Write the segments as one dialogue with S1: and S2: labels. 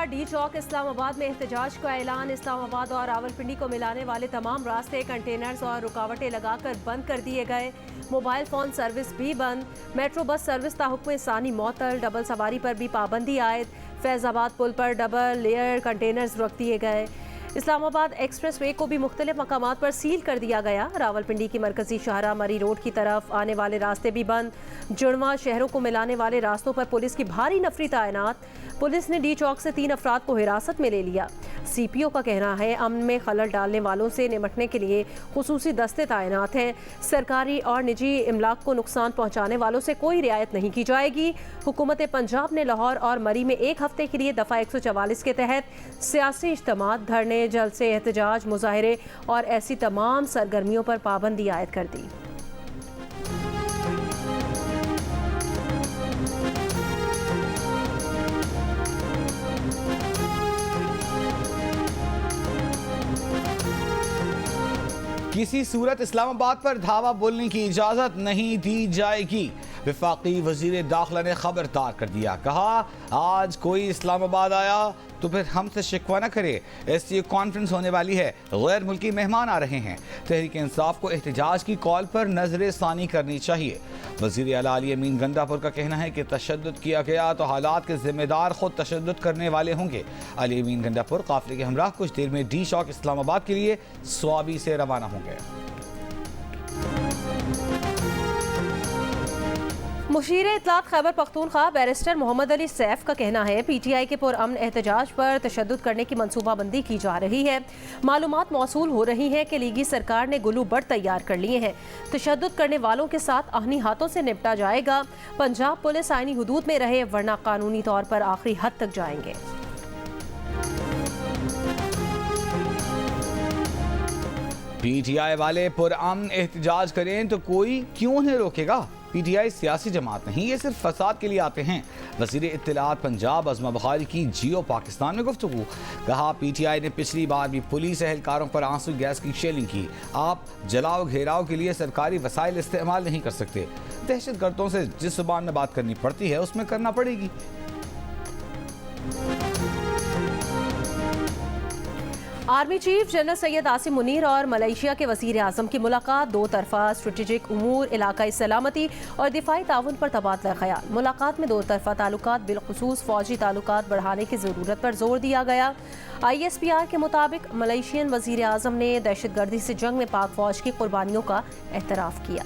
S1: D चौक इस्लामाबाद में एहतजाज का ऐलान। इस्लामाबाद और रावलपिंडी को मिलाने वाले तमाम रास्ते कंटेनर्स और रुकावटें लगाकर बंद कर दिए गए। मोबाइल फ़ोन सर्विस भी बंद। मेट्रो बस सर्विस ताहुक्म सानी मअतल। डबल सवारी पर भी पाबंदी आयद। फैज़ाबाद पुल पर डबल लेयर कंटेनर्स रख दिए गए। इस्लामाबाद एक्सप्रेस वे को भी मुख्तलिफ मकामात पर सील कर दिया गया। रावलपिंडी की मरकजी शाहरा मरी रोड की तरफ आने वाले रास्ते भी बंद। जुड़वा शहरों को मिलाने वाले रास्तों पर पुलिस की भारी नफरी तैनात। पुलिस ने डी चौक से 3 अफराद को हिरासत में ले लिया। CPO का कहना है अमन में खलल डालने वालों से निपटने के लिए खुसूसी दस्ते तैनात हैं। सरकारी और निजी इमलाक को नुकसान पहुँचाने वालों से कोई रियायत नहीं की जाएगी। हुकूमत पंजाब ने लाहौर और मरी में 1 हफ्ते के लिए दफ़ा 144 के तहत सियासी इज्तिमात, धरने, जलसे, एहतजाज, मुजाहरे और ऐसी तमाम सरगर्मियों पर पाबंदी आयद कर दी।
S2: किसी सूरत इस्लामाबाद पर धावा बोलने की इजाज़त नहीं दी जाएगी। वफाकी वज़ीर दाखिला ने खबरदार कर दिया। कहा आज कोई इस्लामाबाद आया तो फिर हमसे शिकवा न करे। SCO कॉन्फ्रेंस होने वाली है, गैर मुल्की मेहमान आ रहे हैं। तहरीक इंसाफ को एहतजाज की कॉल पर नजर सानी करनी चाहिए। वज़ीर आला अली अमीन गंडापुर का कहना है कि तशद्दुद किया गया तो हालात के जिम्मेदार खुद तशद्दुद करने वाले होंगे। अली अमीन गंडापुर काफिले के हमराह कुछ देर में डी चौक इस्लामाबाद के लिए स्वाबी से रवाना होंगे।
S1: मुशीर इत्तलात खैबर पख्तूनख्वा बैरिस्टर मोहम्मद अली सैफ का कहना है PTI के पुरअमन एहतजाज पर तशद्दुद करने की मनसूबाबंदी की जा रही है। मालूमात मौसूल हो रही है कि लीगी सरकार ने गुलू बट तैयार कर लिए हैं। तशद्दुद करने वालों के साथ आहनी हाथों से निपटा जाएगा। पंजाब पुलिस आईनी हुदूद में रहे वरना कानूनी तौर पर आखिरी हद तक जाएंगे।
S2: PTI वाले पुरअमन एहतजाज करें तो कोई क्यों उन्हें रोकेगा। PTI सियासी जमात नहीं, ये सिर्फ फसाद के लिए आते हैं। वज़ीर इत्तलात पंजाब अज़मा बुखारी की जियो पाकिस्तान में गुफ्तगू। कहा PTI ने पिछली बार भी पुलिस एहलकारों पर आंसू गैस की शेलिंग की। आप जलाओ घेराव के लिए सरकारी वसाइल इस्तेमाल नहीं कर सकते। दहशत गर्दों से जिस जुबान में बात करनी पड़ती है उसमें करना पड़ेगी।
S1: Army chief general Syed Asim Munir और मलेशिया के वज़ीर आज़म की मुलाकात। 2 तरफ़ा स्ट्रेटेजिक उमूर, इलाकाई सलामती और दिफाई ताउन पर तबादला ख्याल। मुलाकात में 2 तरफ़ा ताल्लुकात बिलखुसूस फ़ौजी ताल्लुकात बढ़ाने की ज़रूरत पर जोर दिया गया। ISPR के मुताबिक मलेशियन वज़ीर आज़म ने दहशतगर्दी से जंग में पाक फ़ौज की कुर्बानियों का एहतराफ़ किया।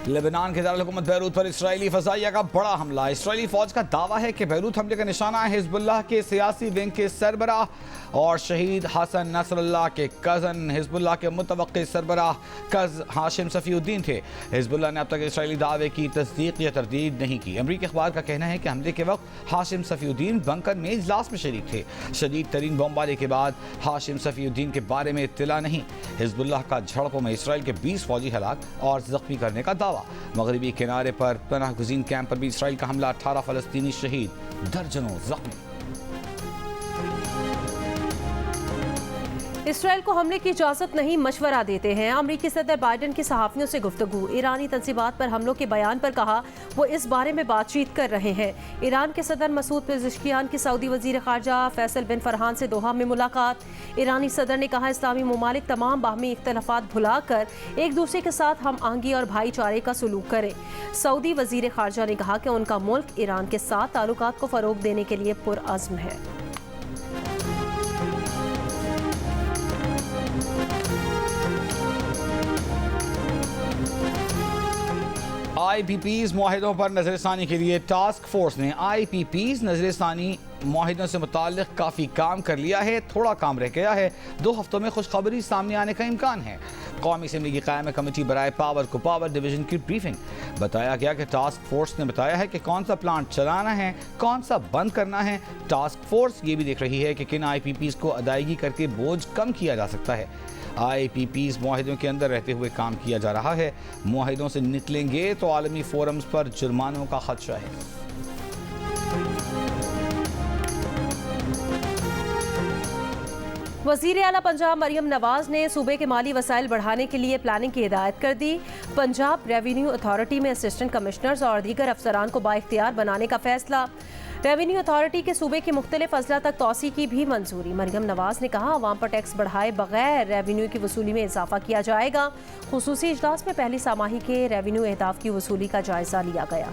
S2: लेबनान के दारुल-हुकूमत बैरूत पर इस्राएली फ़ज़ाइया का बड़ा हमला। इस्राएली फ़ौज का दावा है कि बैरूत हमले का निशाना हिज़्बुल्लाह के सियासी विंग के सरबराह और शहीद हसन नसरुल्लाह के कज़न हिज़्बुल्लाह के मुतवक्किल सरबराह कज़ हाशिम सफ़ीउद्दीन थे। हिज़्बुल्लाह ने अब तक इस्राएली दावे की तस्दीक या तरदीद नहीं की। अमरीकी अखबार का कहना है कि हमले के वक्त हाशिम सफ़ीउद्दीन बंकर में इजलास में शरीक थे। शदीद तरीन बमबारी के बाद हाशिम सफ़ीउद्दीन के बारे में इत्तला नहीं। हिज़्बुल्लाह का झड़पों में इसराइल के 20 फ़ौजी हलाक और ज़ख्मी करने का दावा। मगरबी किनारे पर पनाह गुज़ीन कैंप पर भी इसराइल का हमला, 18 फ़लस्तीनी शहीद, दर्जनों ज़ख्मी।
S1: इसराइल को हमले की इजाज़त नहीं, मशवरा देते हैं। अमरीकी सदर बाइडन की सहाफ़ियों से गुफ्तगू। ईरानी तंसीबात पर हमलों के बयान पर कहा वो इस बारे में बातचीत कर रहे हैं। ईरान के सदर मसूद पेज़ेश्कियान की सऊदी वज़ीर ख़ारजा फैसल बिन फरहान से दोहा में मुलाकात। ईरानी सदर ने कहा इस्लामी ममालिक तमाम बाहमी इख्तलाफात भुला कर एक दूसरे के साथ हम आहंगी और भाईचारे का सलूक करें। सऊदी वज़ीर ख़ारजा ने कहा कि उनका मुल्क ईरान के साथ ताल्लुकात को फ़रोग़ देने के लिए पुरअज़्म है।
S2: IPPs मुआहिदों पर नजरसानी के लिए टास्क फोर्स ने IPPs नजरसानी मुआहिदों से मुताल्लिक़ काफ़ी काम कर लिया है। थोड़ा काम रह गया है। 2 हफ्तों में खुशखबरी सामने आने का इम्कान है। कौमी असम्बली की क़याम कमेटी बराए पावर को पावर डिवीज़न की ब्रीफिंग। बताया गया कि टास्क फोर्स ने बताया है कि कौन सा प्लांट चलाना है, कौन सा बंद करना है। टास्क फोर्स ये भी देख रही है कि किन IPPs को अदायगी करके बोझ कम किया जा सकता है। IPPs मुआहिदों के अंदर रहते हुए काम किया जा रहा है। मुआहिदों से निकलेंगे तो आलमी फोरम्स पर जुर्मानों का खदशा है।
S1: वज़ीर आला पंजाब मरियम नवाज ने सूबे के माली वसाइल बढ़ाने के लिए प्लानिंग की हिदायत कर दी। पंजाब रेवेन्यू अथॉरिटी में असिस्टेंट कमिश्नर्स और दीगर अफसरान को बाइख्तियार बनाने का फैसला। रेवेन्यू अथॉरिटी के सूबे की मुख्तलिफ अजला तक तोसी की भी मंजूरी। मरियम नवाज ने कहा, अवाम पर टैक्स बढ़ाए बगैर रेवेन्यू की वसूली में इजाफा किया जाएगा। खुसूसी इजलास में पहली सामाही के रेवेन्यू अहदाफ की वसूली का जायजा लिया गया।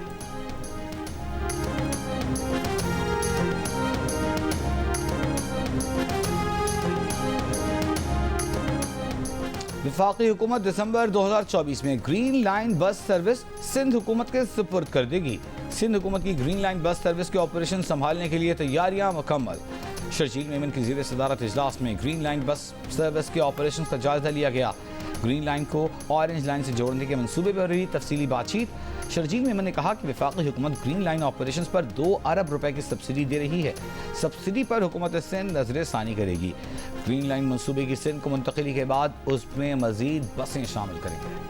S2: वफाकी हुकूमत दिसंबर 2024 में green line bus service Sindh हुकूमत के सुपुर्द कर देगी। सिंध हुकूमत की ग्रीन लाइन बस सर्विस के ऑपरेशन संभालने के लिए तैयारियां मुकम्मल। शर्जील मेमन की ज़ेर सदारत इजलास में ग्रीन लाइन बस सर्विस के ऑपरेशन का जायजा लिया गया। ग्रीन लाइन को ऑरेंज लाइन से जोड़ने के मंसूबे पर रही तफसीली बातचीत। शर्जील मेमन ने कहा कि वफाकी हुकूमत ग्रीन लाइन ऑपरेशन पर 2 अरब रुपए की सब्सिडी दे रही है। सब्सिडी पर हुकूमत सिंध नजर सानी करेगी। ग्रीन लाइन मंसूबे की सिंध को मुंतकिली के बाद उसमें मजीद बसें शामिल करेंगे।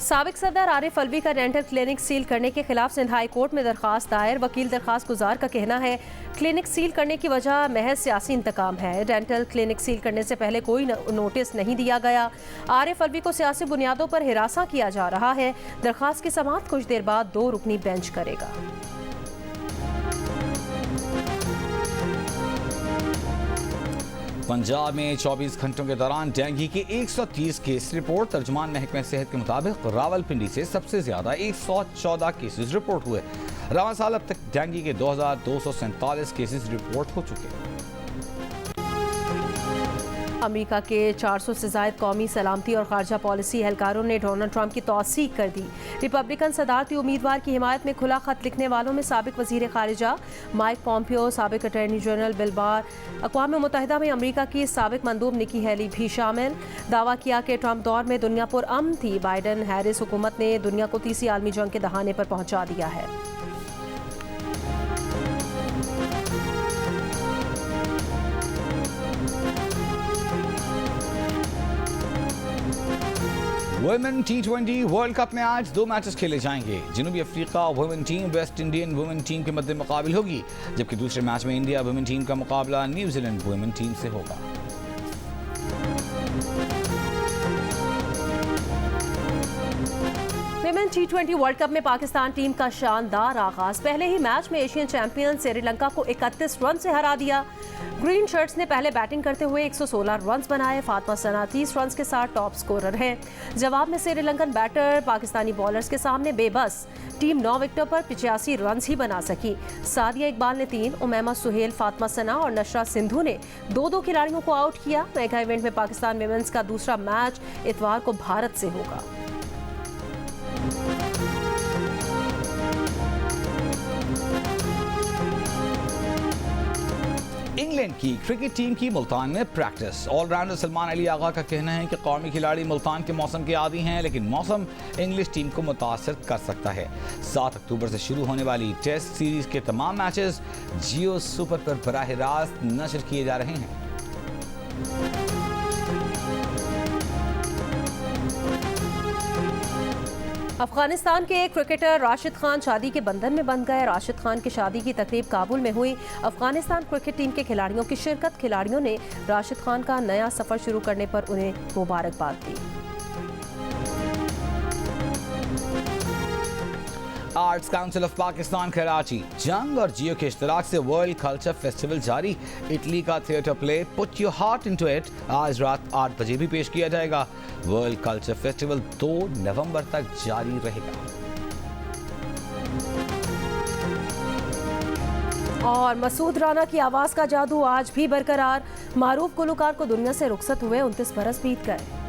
S1: साबिक सदर आरिफ अलवी का डेंटल क्लिनिक सील करने के खिलाफ सिंध हाई कोर्ट में दरखास्त दायर। वकील दरखास्त गुजार का कहना है, क्लिनिक सील करने की वजह महज सियासी इंतकाम है। डेंटल क्लिनिक सील करने से पहले कोई नोटिस नहीं दिया गया। आरिफ अलवी को सियासी बुनियादों पर हिरासा किया जा रहा है। दरखास्त की समाअत कुछ देर बाद 2 रुकनी बेंच करेगा।
S2: पंजाब में 24 घंटों के दौरान डेंगू के 130 केस रिपोर्ट। तर्जुमान महकमा सेहत के मुताबिक रावलपिंडी से सबसे ज्यादा 114 केसेस रिपोर्ट हुए। रवां साल अब तक डेंगू के 2247 केसेस रिपोर्ट हो चुके हैं।
S1: अमेरिका के 400 से ज़ायद कौमी सलामती और खारजा पॉलिसी एहलकारों ने डोनाल्ड ट्रंप की तौसीक कर दी। रिपब्लिकन सदारती उम्मीदवार की हिमायत में खुला खत लिखने वालों में साबिक वज़ीर खारिजा माइक पॉम्पियो, साबिक अटॉर्नी जनरल बिल बार, अक़वाम मुत्तहिदा में अमेरिका की साबिक मंदूब निकी हेली भी शामिल। दावा किया कि ट्रंप दौर में दुनिया पुरअमन थी। बाइडन हैरिस हुकूमत ने दुनिया को तीसरी आलमी जंग के दहाने पर पहुंचा दिया है।
S2: वुमेन T20 वर्ल्ड कप में आज 2 मैचेस खेले जाएंगे। जनूबी Africa women team West Indian women team के मद्दे मुकाबिल होगी, जबकि दूसरे मैच में इंडिया वुमेन टीम का मुकाबला न्यूजीलैंड वुमेन टीम से होगा।
S1: वुमेन T20 वर्ल्ड कप में पाकिस्तान टीम का शानदार आगाज। पहले ही मैच में एशियन चैंपियन श्रीलंका को 31 रन से हरा दिया। ग्रीन शर्ट्स ने पहले बैटिंग करते हुए 116 रन बनाए। फातिमा सना 30 रन के साथ टॉप स्कोरर हैं। जवाब में श्रीलंकन बैटर पाकिस्तानी बॉलर्स के सामने बेबस। टीम 9 विकेटों पर 85 रन ही बना सकी। सादिया इकबाल ने 3, उमैमा सुहेल, फातिमा सना और नशरा सिंधु ने 2-2 खिलाड़ियों को आउट किया। मेगा इवेंट में पाकिस्तान विमेंस का दूसरा मैच इतवार को भारत से होगा।
S2: इंग्लैंड की क्रिकेट टीम की मुल्तान में प्रैक्टिस। ऑलराउंडर सलमान अली आगा का कहना है कि कौमी खिलाड़ी मुल्तान के मौसम के आदी हैं, लेकिन मौसम इंग्लिश टीम को मुतासर कर सकता है। 7 अक्टूबर से शुरू होने वाली टेस्ट सीरीज के तमाम मैचेस जियो सुपर पर बराह रास्त नशर किए जा रहे हैं।
S1: अफगानिस्तान के एक क्रिकेटर राशिद खान शादी के बंधन में बंध गए। राशिद खान की शादी की तकरीब काबुल में हुई। अफगानिस्तान क्रिकेट टीम के खिलाड़ियों की शिरकत। खिलाड़ियों ने राशिद खान का नया सफर शुरू करने पर उन्हें मुबारकबाद दी।
S2: Arts Council of Pakistan Karachi Jang और जियो के इश्तराक से वर्ल्ड कल्चर फेस्टिवल जारी। इटली का theatre play Put Your Heart Into It आज रात 8 बजे भी पेश किया जाएगा। वर्ल्ड कल्चर फेस्टिवल 2 नवंबर तक जारी रहेगा।
S1: और मसूद राना की आवाज का जादू आज भी बरकरार। मारूफ गुलकार को दुनिया से रुखसत हुए 29 बरस बीत गए।